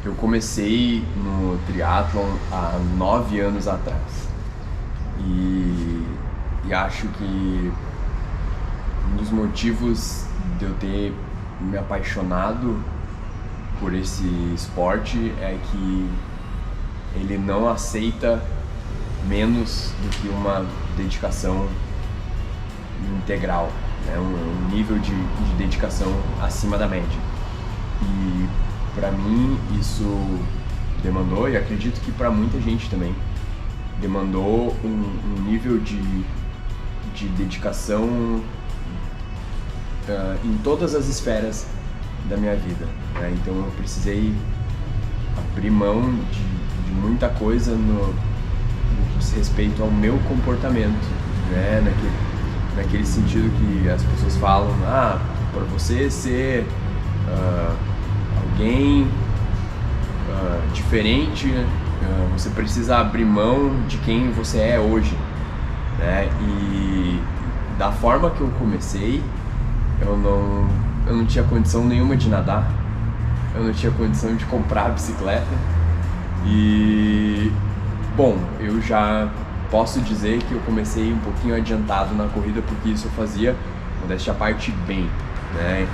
Eu comecei no triatlon há 9 anos atrás e acho que um dos motivos de eu ter me apaixonado por esse esporte é que ele não aceita menos do que uma dedicação integral, né? Um nível de dedicação acima da média. E para mim isso demandou, e acredito que para muita gente também, demandou um nível de dedicação em todas as esferas da minha vida, né? Então eu precisei abrir mão de muita coisa no que diz respeito ao meu comportamento, né? Naquele sentido que as pessoas falam, para você ser alguém diferente, você precisa abrir mão de quem você é hoje, né? E da forma que eu comecei, eu não tinha condição nenhuma de nadar, eu não tinha condição de comprar a bicicleta e, bom, eu já posso dizer que eu comecei um pouquinho adiantado na corrida porque isso eu fazia, modéstia à parte, bem, né?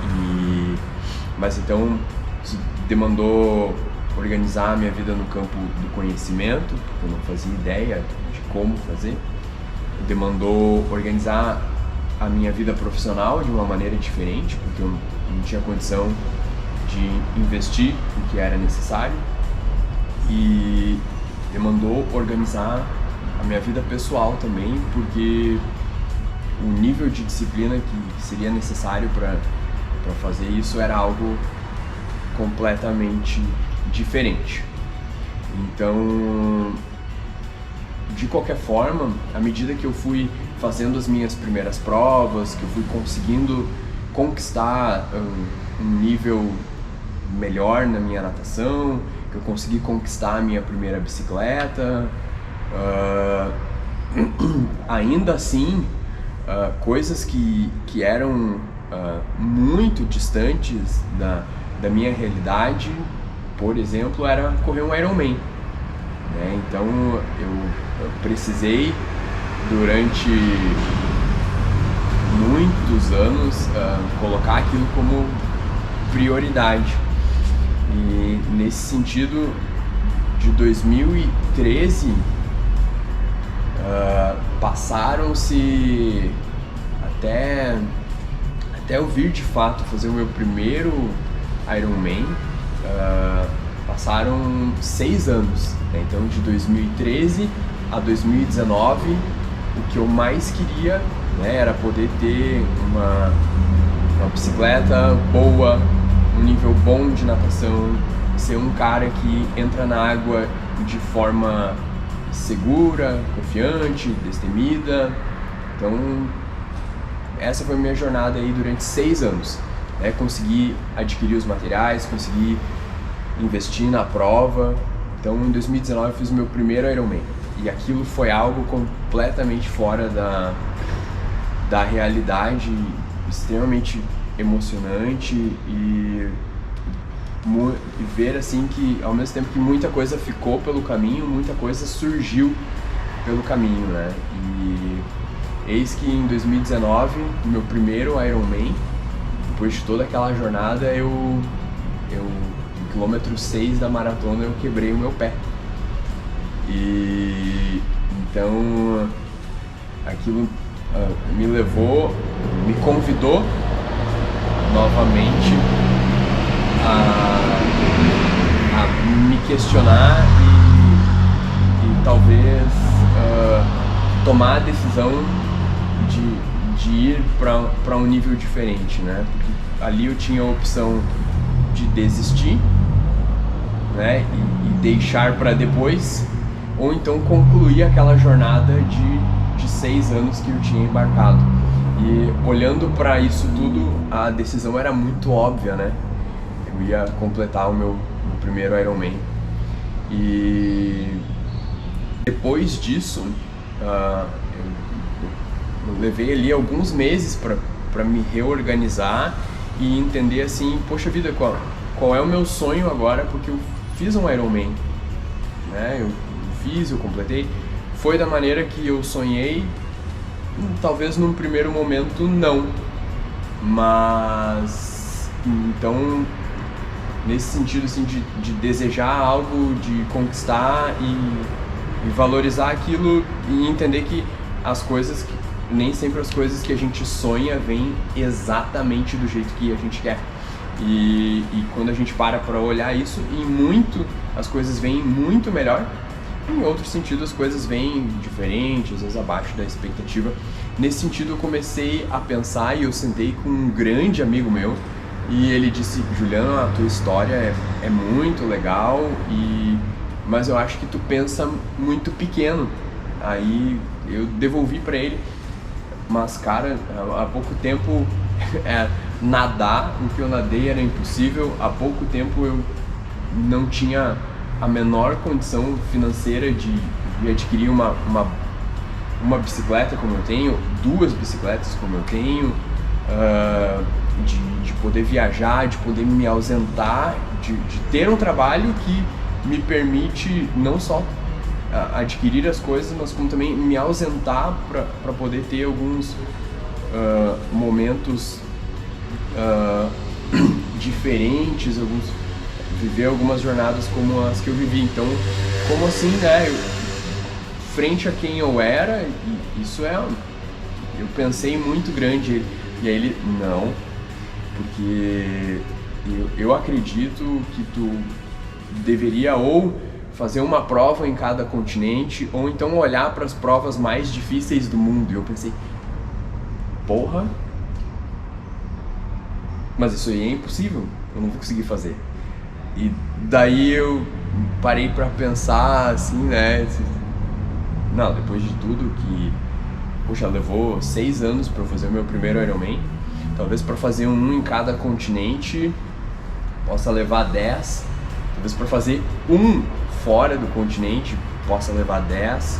Mas então isso demandou organizar a minha vida no campo do conhecimento, porque eu não fazia ideia de como fazer. Demandou organizar a minha vida profissional de uma maneira diferente, porque eu não tinha condição de investir o que era necessário. E demandou organizar a minha vida pessoal também, porque o nível de disciplina que seria necessário para fazer isso era algo completamente diferente. Então, de qualquer forma, à medida que eu fui fazendo as minhas primeiras provas, que eu fui conseguindo conquistar um nível melhor na minha natação, que eu consegui conquistar a minha primeira bicicleta, ainda assim, coisas que eram muito distantes da minha realidade, por exemplo, era correr um Ironman, né? Então eu precisei, durante muitos anos, colocar aquilo como prioridade. E nesse sentido, de 2013, passaram-se até eu vir de fato fazer o meu primeiro Ironman, passaram 6 anos, né? Então de 2013 a 2019, o que eu mais queria, né, era poder ter uma bicicleta boa, um nível bom de natação, ser um cara que entra na água de forma segura, confiante, destemida. Então essa foi a minha jornada aí durante 6 anos, né? Consegui adquirir os materiais, consegui investir na prova. Então em 2019 eu fiz o meu primeiro Ironman e aquilo foi algo completamente fora da realidade, extremamente emocionante e ver assim que ao mesmo tempo que muita coisa ficou pelo caminho, muita coisa surgiu pelo caminho, né? E eis que em 2019, no meu primeiro Ironman, depois de toda aquela jornada, eu no quilômetro 6 da maratona, eu quebrei o meu pé. E então aquilo me convidou novamente a me questionar e talvez tomar a decisão de ir para um nível diferente, né? Porque ali eu tinha a opção de desistir, né? E deixar para depois, ou então concluir aquela jornada de 6 anos que eu tinha embarcado. E olhando para isso tudo, a decisão era muito óbvia, né? Eu ia completar o meu primeiro Ironman. E depois disso, eu levei ali alguns meses para me reorganizar e entender assim, poxa vida, qual é o meu sonho agora, porque eu fiz um Ironman, né? Eu completei. Foi da maneira que eu sonhei? Talvez num primeiro momento não, mas então nesse sentido assim de desejar algo, de conquistar e valorizar aquilo e entender que as coisas nem sempre as coisas que a gente sonha vêm exatamente do jeito que a gente quer. E quando a gente para olhar isso, as coisas vêm muito melhor. Em outro sentido, as coisas vêm diferentes, às vezes abaixo da expectativa. Nesse sentido, eu comecei a pensar e eu sentei com um grande amigo meu e ele disse: Juliano, a tua história é muito legal, mas eu acho que tu pensa muito pequeno. Aí eu devolvi para ele: mas cara, há pouco tempo nadar, o que eu nadei era impossível. Há pouco tempo eu não tinha a menor condição financeira de adquirir uma bicicleta como eu tenho, 2 bicicletas como eu tenho, de poder viajar, de poder me ausentar, de ter um trabalho que me permite não só adquirir as coisas, mas como também me ausentar para poder ter alguns momentos diferentes, viver algumas jornadas como as que eu vivi. Então, como assim, né? Frente a quem eu era, isso eu pensei muito grande. E aí ele: não, porque eu acredito que tu deveria ou fazer uma prova em cada continente, ou então olhar para as provas mais difíceis do mundo. E eu pensei: porra, mas isso aí é impossível, eu não vou conseguir fazer. E daí eu parei pra pensar assim, né? Não, depois de tudo que, poxa, levou 6 anos pra eu fazer o meu primeiro Ironman, talvez pra fazer um em cada continente possa levar 10, talvez pra fazer um fora do continente possa levar 10,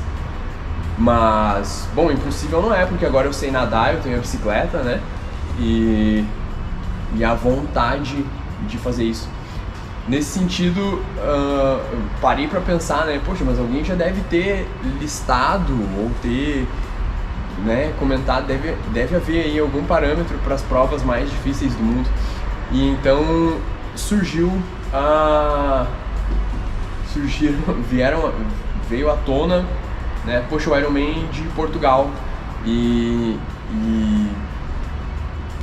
mas, bom, impossível não é, porque agora eu sei nadar, eu tenho a bicicleta, né? E a vontade de fazer isso. Nesse sentido, parei pra pensar, né? Poxa, mas alguém já deve ter listado ou ter, né, comentado, deve haver aí algum parâmetro para as provas mais difíceis do mundo. E então veio à tona, né? Poxa, o Ironman de Portugal. E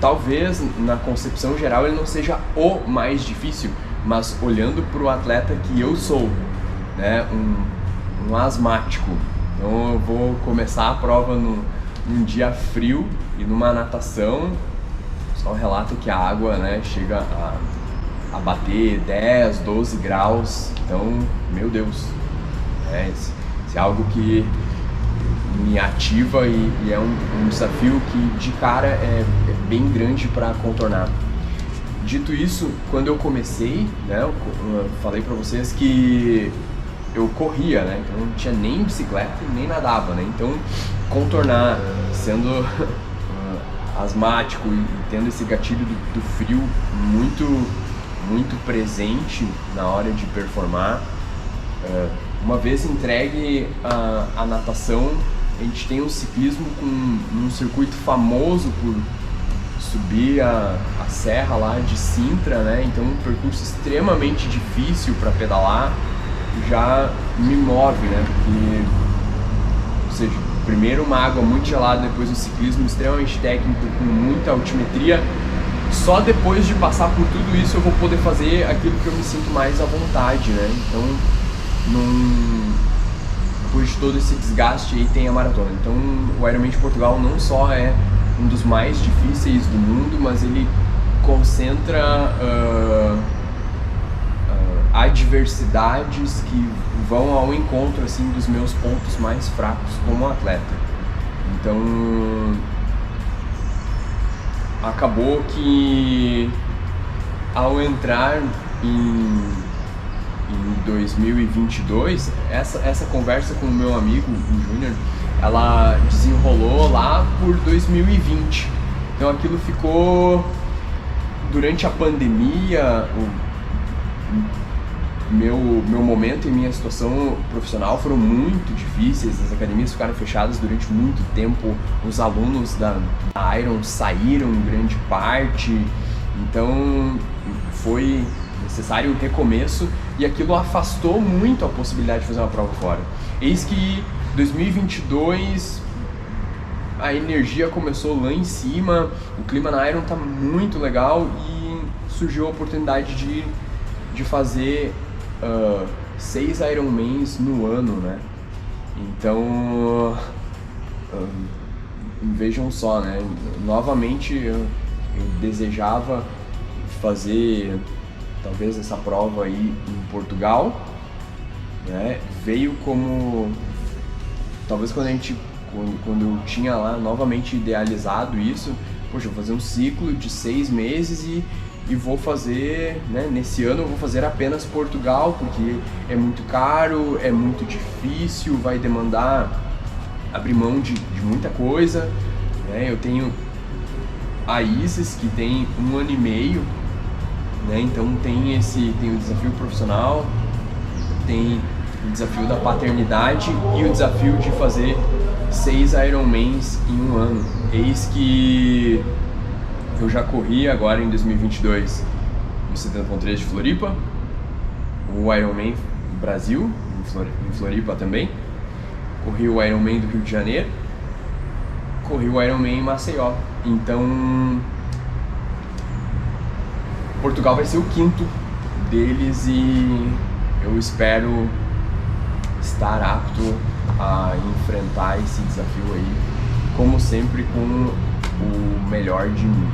talvez na concepção geral ele não seja o mais difícil, mas olhando para o atleta que eu sou, né, um asmático, então eu vou começar a prova num dia frio e numa natação, só relato que a água, né, chega a bater 10, 12 graus, então, meu Deus, isso é algo que me ativa e é um desafio que de cara é bem grande para contornar. Dito isso, quando eu comecei, né, eu falei para vocês que eu corria, né, então não tinha nem bicicleta nem nadava, né, então contornar, sendo asmático e tendo esse gatilho do frio muito presente na hora de performar, uma vez entregue a natação, a gente tem um ciclismo com um circuito famoso por subir a serra lá de Sintra, né? Então um percurso extremamente difícil para pedalar, já me move, né? Porque, ou seja, primeiro uma água muito gelada, depois um ciclismo extremamente técnico com muita altimetria. Só depois de passar por tudo isso eu vou poder fazer aquilo que eu me sinto mais à vontade, né? Então, depois de todo esse desgaste aí tem a maratona. Então o Ironman de Portugal não só é um dos mais difíceis do mundo, mas ele concentra adversidades que vão ao encontro assim dos meus pontos mais fracos como atleta. Então acabou que ao entrar em 2022, essa conversa com o meu amigo, o Júnior, ela desenrolou lá por 2020. Então aquilo ficou durante a pandemia, meu momento e minha situação profissional foram muito difíceis, as academias ficaram fechadas durante muito tempo, os alunos da Iron saíram em grande parte, então foi necessário um recomeço e aquilo afastou muito a possibilidade de fazer uma prova fora. Eis que 2022 a energia começou lá em cima, o clima na Iron tá muito legal e surgiu a oportunidade de fazer 6 Ironmans no ano, né? Então, vejam só, né? Novamente eu desejava fazer talvez essa prova aí em Portugal, né? Veio como talvez quando eu tinha lá novamente idealizado isso, poxa, eu vou fazer um ciclo de 6 meses e vou fazer, né, nesse ano eu vou fazer apenas Portugal, porque é muito caro, é muito difícil, vai demandar abrir mão de muita coisa, né? Eu tenho a Isis, que tem 1 ano e meio, né? Então tem o desafio profissional, tem o desafio da paternidade e o desafio de fazer 6 Ironmans em 1 ano. Eis que eu já corri agora em 2022 o 70.3 de Floripa, o Ironman Brasil, em Floripa também, corri o Ironman do Rio de Janeiro, corri o Ironman em Maceió. Então, Portugal vai ser o 5º deles e eu espero estar apto a enfrentar esse desafio aí, como sempre, com o melhor de mim.